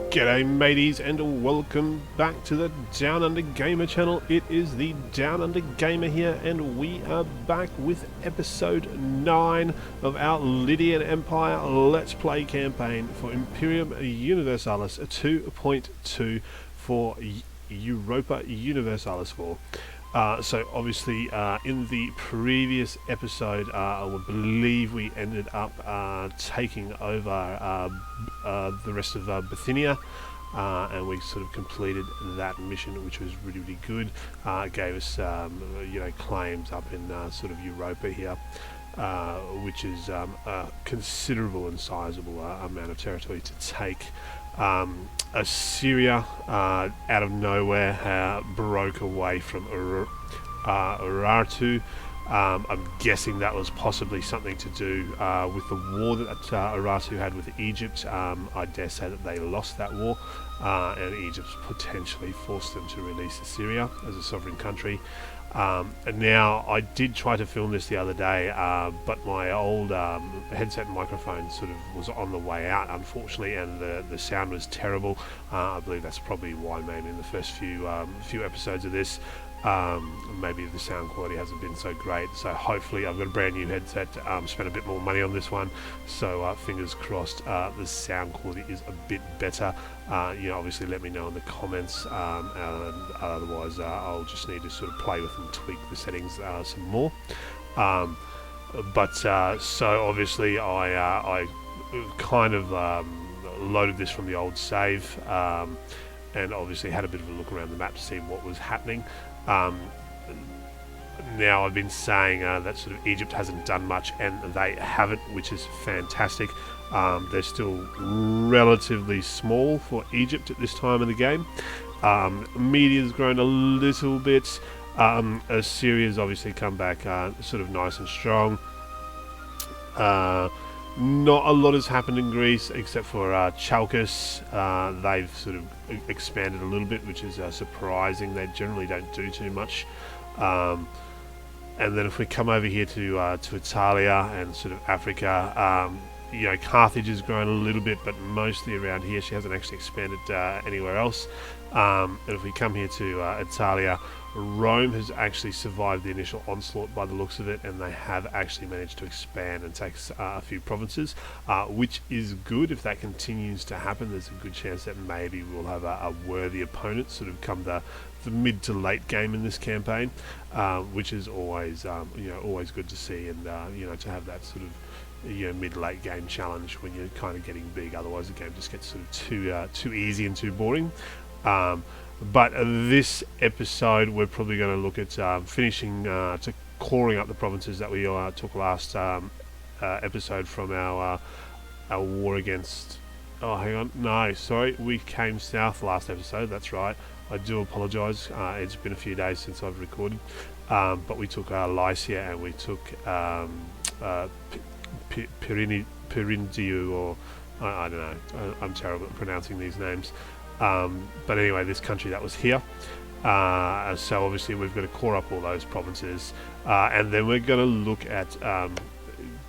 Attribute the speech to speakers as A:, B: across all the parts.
A: G'day mateys and welcome back to the Down Under Gamer channel. It is the Down Under Gamer here and we are back with episode 9 of our Lydian Empire Let's Play campaign for Imperium Universalis 2.2 for Europa Universalis 4. So obviously in the previous episode I believe we ended up taking over the rest of Bithynia, and we sort of completed that mission, which was really good. It gave us claims up in sort of Europa here, which is a considerable and sizable amount of territory to take. Assyria, out of nowhere, broke away from Urartu. I'm guessing that was possibly something to do with the war that Urartu had with Egypt. I dare say that they lost that war, and Egypt potentially forced them to release Assyria as a sovereign country. And now I did try to film this the other day, but my old headset and microphone sort of was on the way out, unfortunately, and the sound was terrible. I believe that's probably why maybe in the first few episodes of this maybe the sound quality hasn't been so great. So hopefully I've got a brand new headset, spent a bit more money on this one, so fingers crossed the sound quality is a bit better. Obviously let me know in the comments, and otherwise I'll just need to sort of play with and tweak the settings some more. So obviously I kind of loaded this from the old save, and obviously had a bit of a look around the map to see what was happening. Now I've been saying that sort of Egypt hasn't done much, and they haven't, which is fantastic. They're still relatively small for Egypt at this time of the game. Media's grown a little bit. Assyria's obviously come back sort of nice and strong. Not a lot has happened in Greece except for Chalkis. They've sort of expanded a little bit, which is surprising. They generally don't do too much. And then if we come over here to Italia and sort of Africa, Carthage has grown a little bit, but mostly around here. She hasn't actually expanded anywhere else. And if we come here to Italia, Rome has actually survived the initial onslaught by the looks of it, and they have actually managed to expand and take a few provinces, which is good. If that continues to happen, there's a good chance that maybe we'll have a worthy opponent sort of come the mid to late game in this campaign, which is always always good to see, and to have that sort of mid-late game challenge when you're kind of getting big. Otherwise the game just gets sort of too easy and too boring. But this episode we're probably going to look at finishing to coring up the provinces that we took last episode from our war against... oh, hang on, no, sorry, we came south last episode, that's right. I do apologise, it's been a few days since I've recorded, but we took Lycia, and we took Perindiu, or I don't know, I'm terrible at pronouncing these names. But anyway, this country that was here. So obviously we've got to core up all those provinces, and then we're going to look at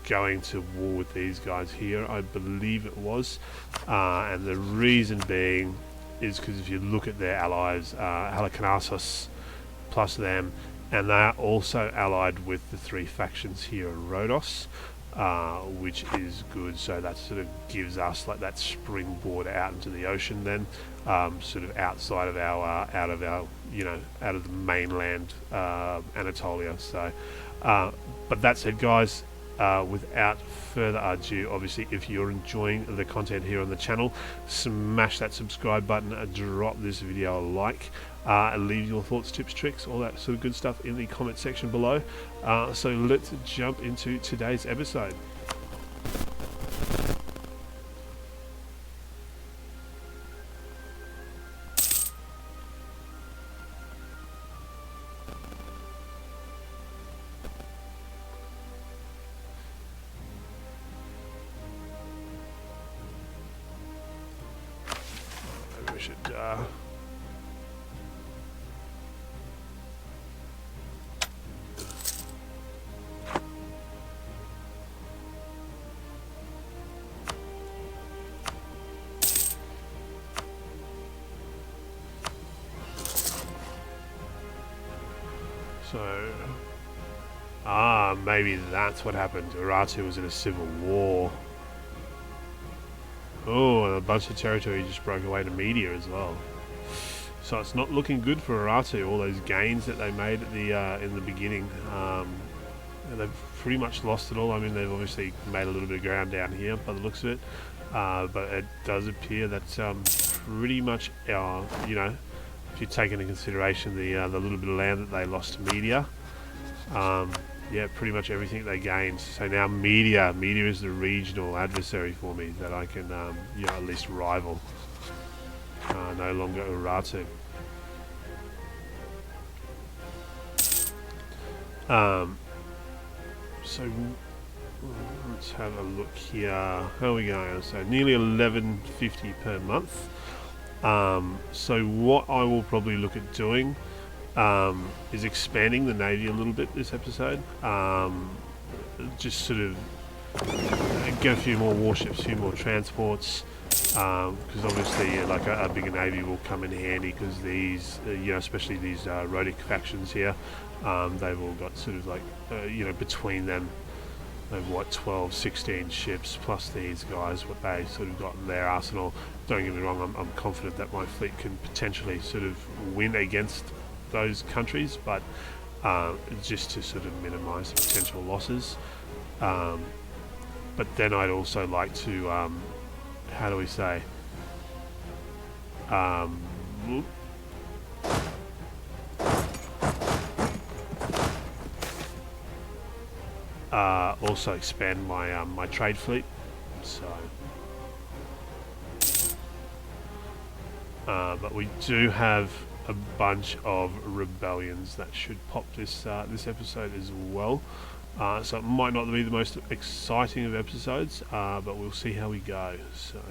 A: going to war with these guys here, I believe it was. And the reason being is because if you look at their allies, Halicarnassus plus them, and they are also allied with the three factions here in Rhodos, which is good. So that sort of gives us like that springboard out into the ocean then, sort of outside of our out of the mainland Anatolia. So but that said, guys, without further ado, obviously if you're enjoying the content here on the channel, smash that subscribe button and drop this video a like, and leave your thoughts, tips, tricks, all that sort of good stuff in the comment section below. So let's jump into today's episode. Maybe we should So, maybe that's what happened. Urartu was in a civil war. Oh, and a bunch of territory just broke away to Media as well. So it's not looking good for Urartu. All those gains that they made at the in the beginning, they've pretty much lost it all. I mean, they've obviously made a little bit of ground down here by the looks of it, but it does appear that pretty much, you know, if you take into consideration the little bit of land that they lost to Media, yeah, pretty much everything they gained. So now Media is the regional adversary for me that I can, you know, at least rival. No longer Urartu. So let's have a look here. How are we going? So nearly 1150 per month. So what I will probably look at doing is expanding the navy a little bit this episode. Just sort of get a few more warships, a few more transports, because obviously like a bigger navy will come in handy, because these, you know, especially these Rhodic factions here, they've all got sort of like, you know, between them, they've what, 12, 16 ships, plus these guys, what they sort of got in their arsenal. Don't get me wrong, I'm confident that my fleet can potentially sort of win against those countries, but just to sort of minimise potential losses. But then I'd also like to, how do we say, also expand my my trade fleet. So, but we do have a bunch of rebellions that should pop this this episode as well. So it might not be the most exciting of episodes, but we'll see how we go. So.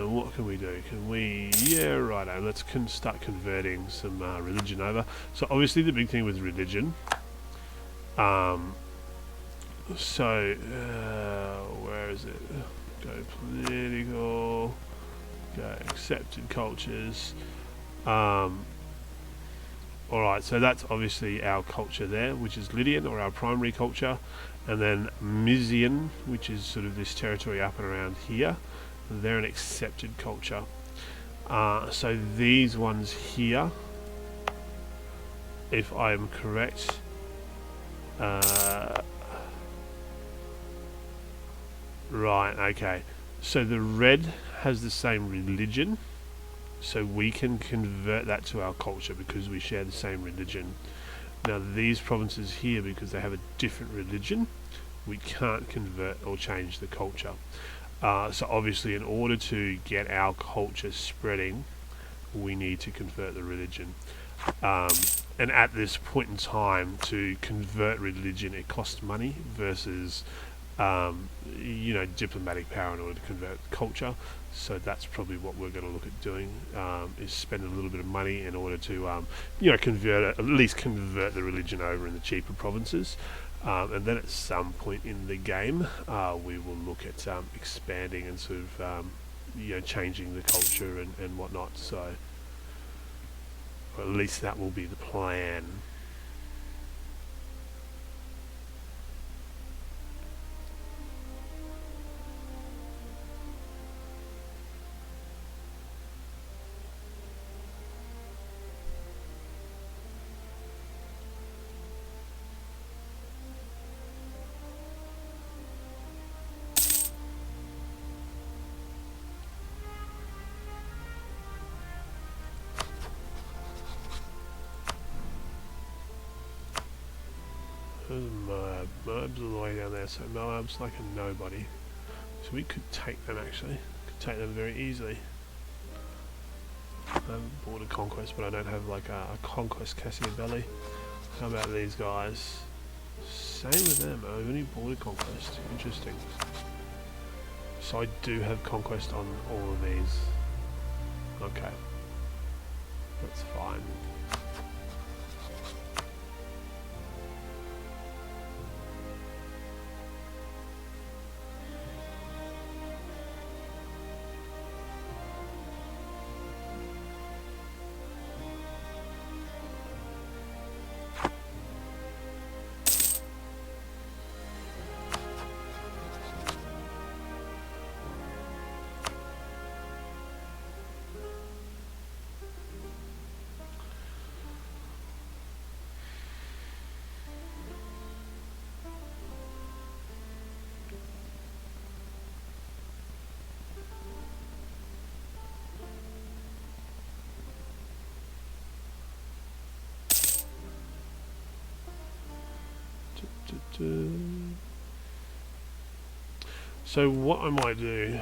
A: What can we do? Can we... Yeah, righto. Let's start converting some religion over. So obviously the big thing with religion... where is it? Go political... Go accepted cultures... Alright, so that's obviously our culture there, which is Lydian, or our primary culture. And then Mysian, which is sort of this territory up and around here. They're an accepted culture. So these ones here, if I'm correct, right, okay. So the red has the same religion, so we can convert that to our culture because we share the same religion. Now these provinces here, because they have a different religion, we can't convert or change the culture. So obviously in order to get our culture spreading, we need to convert the religion. And at this point in time, to convert religion, it costs money versus, you know, diplomatic power in order to convert culture. So that's probably what we're going to look at doing, is spend a little bit of money in order to, you know, at least convert the religion over in the cheaper provinces. And then at some point in the game, we will look at expanding and sort of, you know, changing the culture and whatnot. So, or at least that will be the plan. Moab. Moab's all the way down there, so Moab's like a nobody. So we could take them actually. Could take them very easily. I haven't bought a conquest, but I don't have like a conquest Cassiabelli. How about these guys? Same with them. I've only bought a conquest. Interesting. So I do have conquest on all of these. Okay. That's fine. So what I might do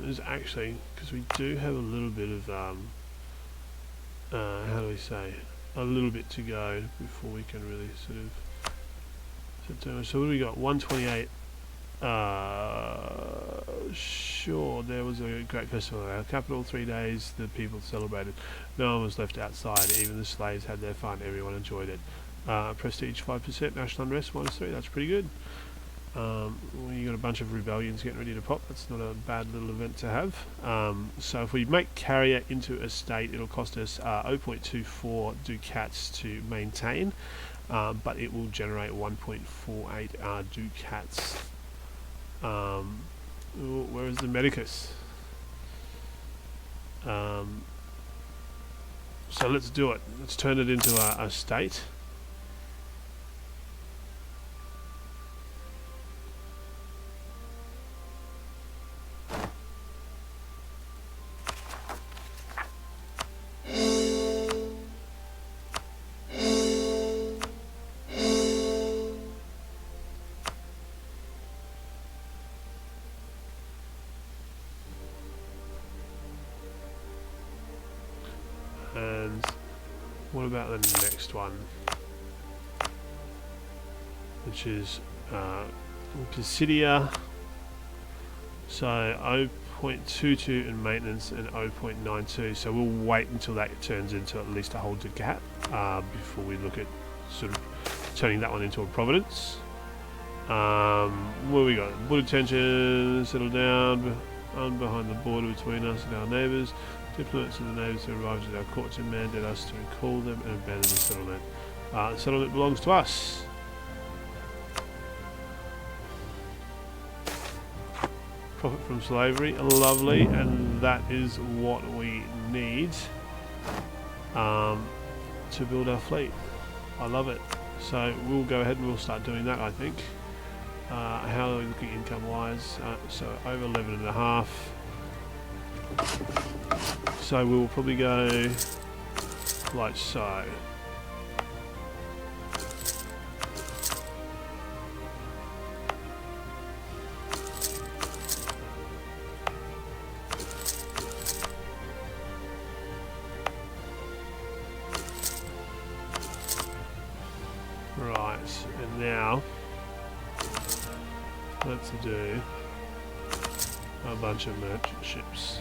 A: is actually, because we do have a little bit of how do we say, a little bit to go before we can really sort of sit down. So what do we got? 128. Sure, there was a great festival at our capital. 3 days the people celebrated. No one was left outside. Even the slaves had their fun. Everyone enjoyed it. Prestige 5%. National unrest -3. That's pretty good. You got a bunch of rebellions getting ready to pop. That's not a bad little event to have. So if we make carrier into a state, it'll cost us 0.24 ducats to maintain, but it will generate 1.48 ducats. Where is the medicus? So let's do it. Let's turn it into a state. And what about the next one, which is Pisidia? So 0.22 in maintenance and 0.92. So we'll wait until that turns into at least a whole ducat before we look at sort of turning that one into a providence. What we got? Border tension, settle down behind the border between us and our neighbours. Diplomats and the neighbours who arrived at our courts and mandate us to recall them and abandon the settlement. The settlement belongs to us. Profit from slavery, lovely, and that is what we need to build our fleet. I love it. So we'll go ahead and we'll start doing that, I think. How are we looking income wise? So over 11.5. So we'll probably go like so. Right, and now let's do a bunch of merchant ships.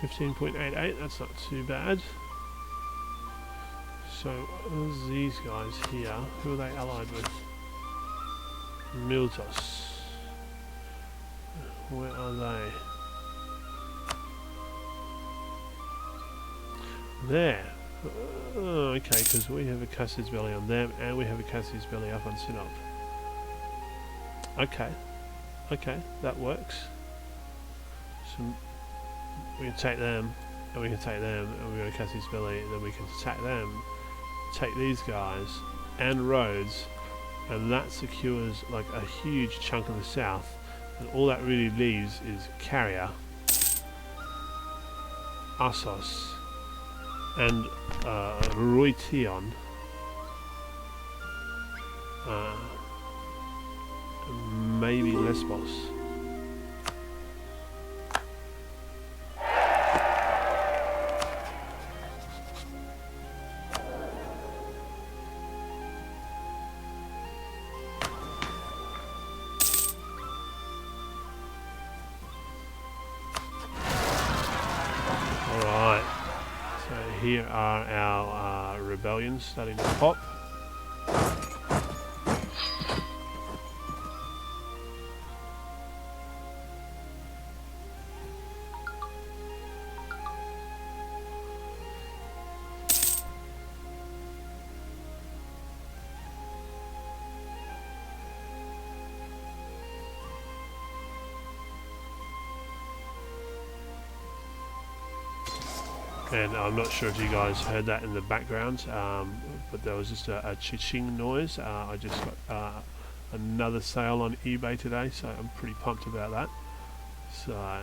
A: $15.88, that's not too bad. So there's these guys here. Who are they allied with? Miltos. Where are they? There. Oh, okay, because we have a Cassius Belly on them and we have a Cassius Belly up on Sinop. Okay. Okay, that works. So we can take them, and we can take them, and we go to Cassie's Belly, and then we can attack them, take these guys, and Rhodes, and that secures like a huge chunk of the south, And all that really leaves is Carrier, Assos, and Roition. Maybe Lesbos. Alright, so here are our rebellions starting to pop. And I'm not sure if you guys heard that in the background, but there was just a ching noise. I just got another sale on eBay today, so I'm pretty pumped about that. So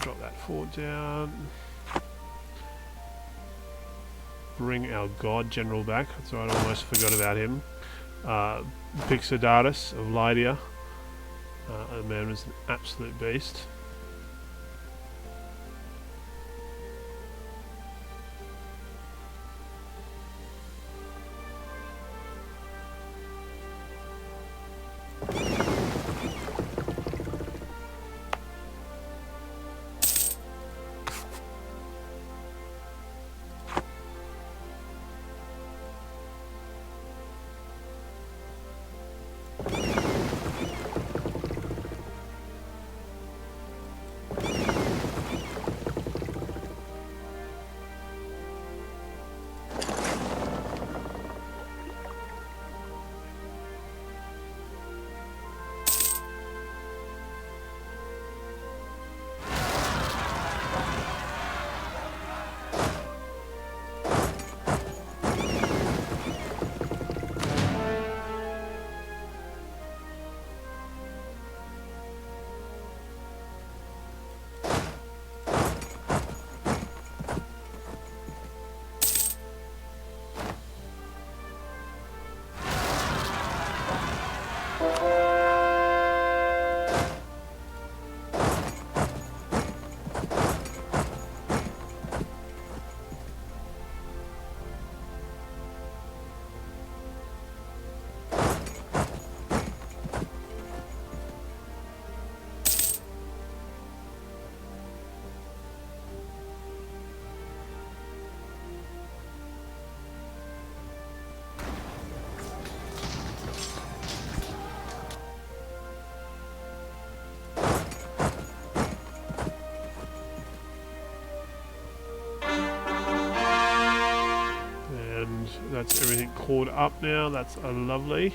A: drop that fort down. Bring our god general back. That's right, I almost forgot about him. Pixodatus of Lydia. The man was an absolute beast. That's everything caught up now. That's lovely.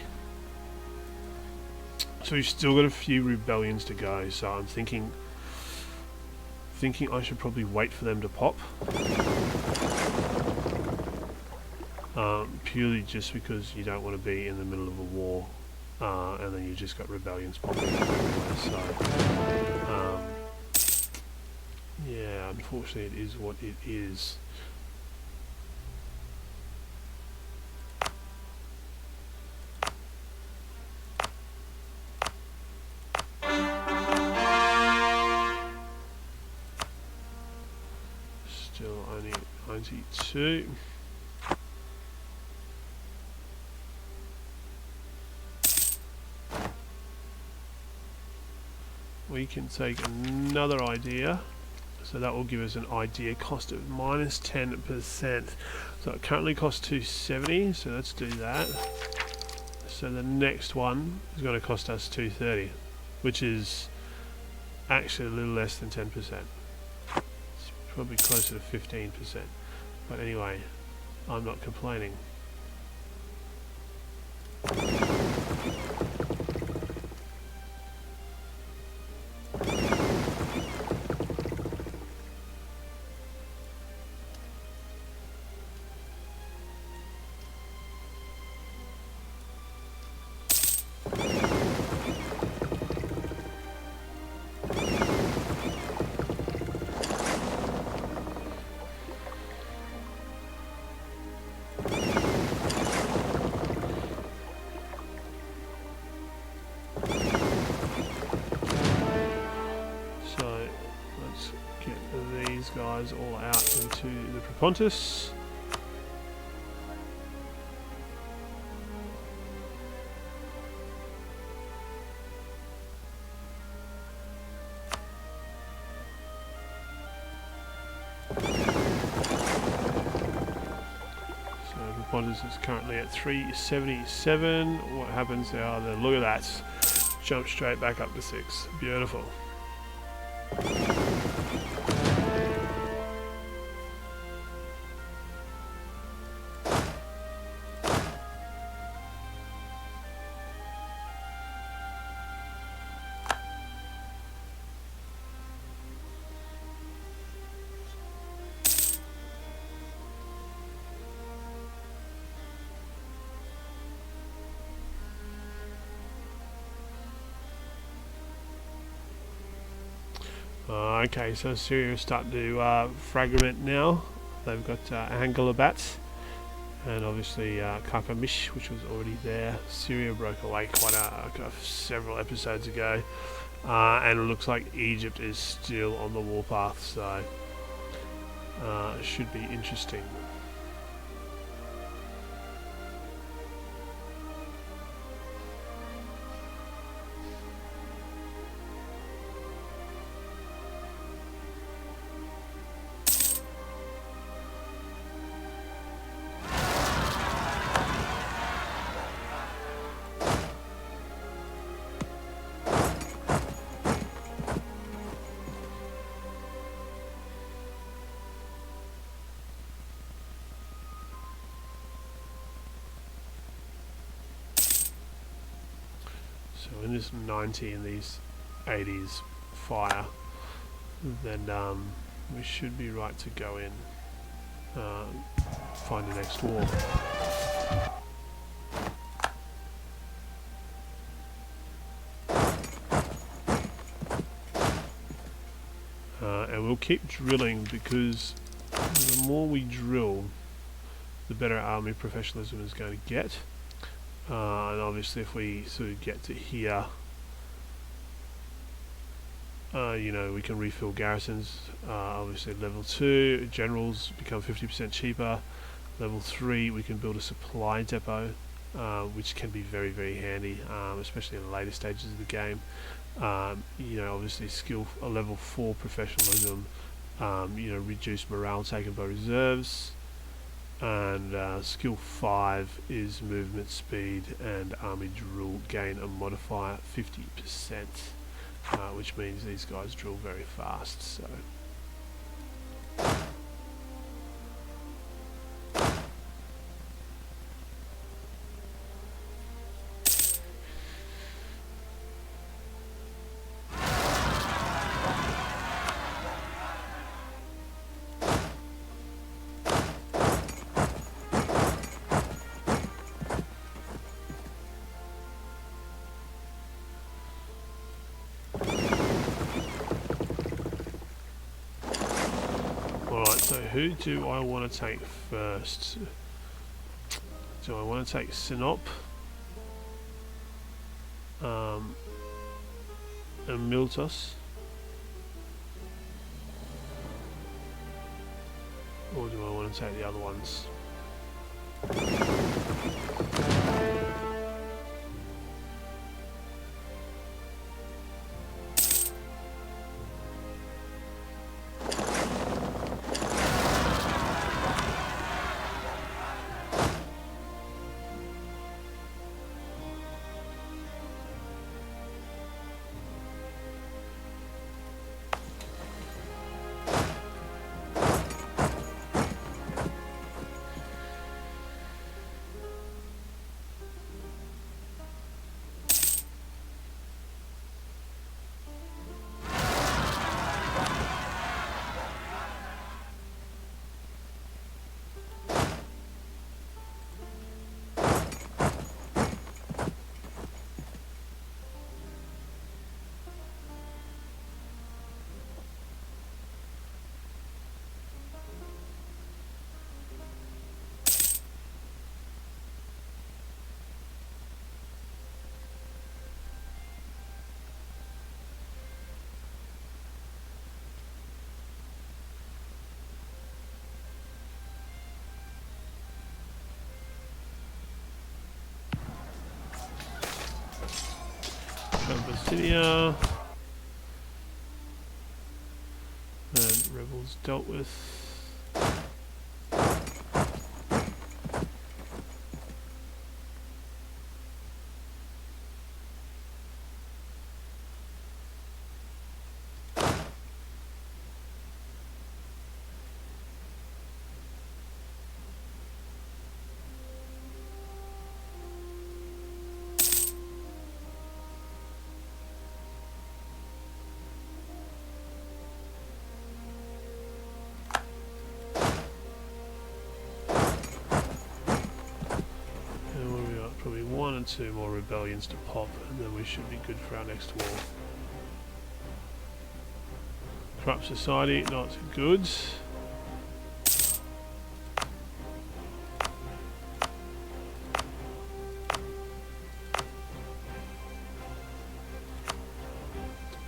A: So we've still got a few rebellions to go. So I'm thinking I should probably wait for them to pop. Purely just because you don't want to be in the middle of a war, and then you just got rebellions popping up everywhere. So yeah, unfortunately, it is what it is. Still only 92. We can take another idea, so that will give us an idea cost of minus 10%. So it currently costs 270, so let's do that. So the next one is going to cost us 230, which is actually a little less than 10%. probably closer to 15%. But anyway, I'm not complaining. Guys all out into the Propontis. So Propontis is currently at 377. What happens now? Then look at that. Jump straight back up to 6. Beautiful. Okay, so Syria is starting to fragment now. They've got Angalabat and obviously Kakamish, which was already there. Syria broke away several episodes ago, and it looks like Egypt is still on the warpath, so it should be interesting. So when this 90 and these 80s fire, then we should be right to go in, find the next war. And we'll keep drilling, because the more we drill, the better army professionalism is going to get. And obviously if we sort of get to here, you know, we can refill garrisons. Obviously level 2, generals become 50% cheaper. Level 3, we can build a supply depot, which can be very, very handy, especially in the later stages of the game. You know, obviously level 4 professionalism, you know, reduced morale taken by reserves. And skill 5 is movement speed and army drill gain a modifier 50%, which means these guys drill very fast. So so who do I want to take first? Do I want to take Sinop and Miltos? Or do I want to take the other ones? Basilia. And rebels dealt with. Probably 1 or 2 more rebellions to pop, and then we should be good for our next war. Corrupt society, not good.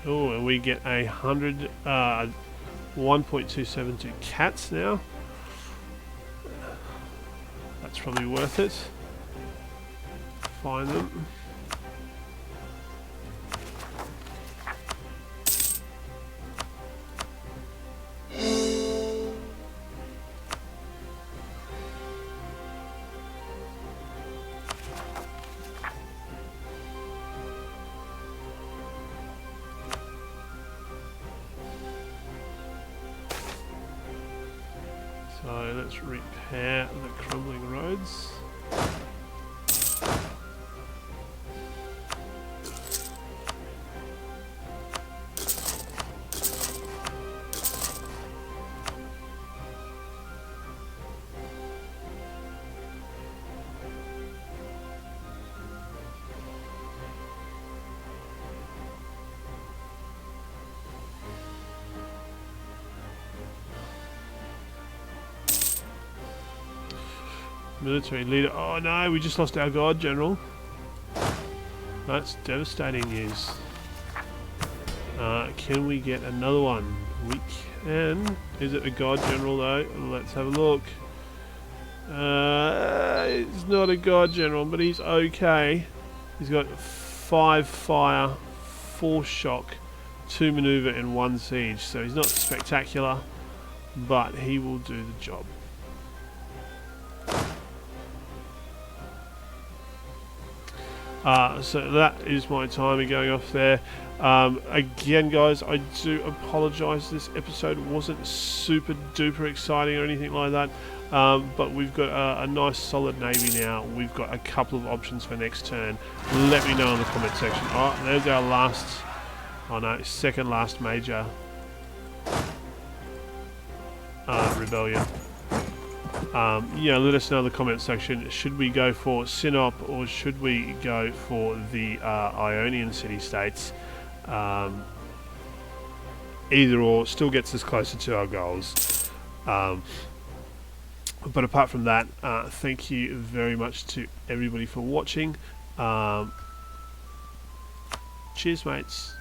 A: Oh, and we get 1.272 cats now. That's probably worth it. Find them. So let's repair the crumbling roads. Military leader. Oh no, we just lost our guard general. That's devastating news. Can we get another one? We can. Is it a guard general though? Let's have a look. It's not a guard general, but he's okay. He's got 5 fire, 4 shock, 2 maneuver, and 1 siege. So he's not spectacular, but he will do the job. So that is my timer going off there. Again, guys, I do apologise. This episode wasn't super duper exciting or anything like that. But we've got a nice solid navy now. We've got a couple of options for next turn. Let me know in the comment section. Oh, there's our last, oh no, second last major rebellion. Let us know in the comment section. Should we go for Sinop or should we go for the Ionian city-states? Either or still gets us closer to our goals. But apart from that, thank you very much to everybody for watching. Cheers, mates.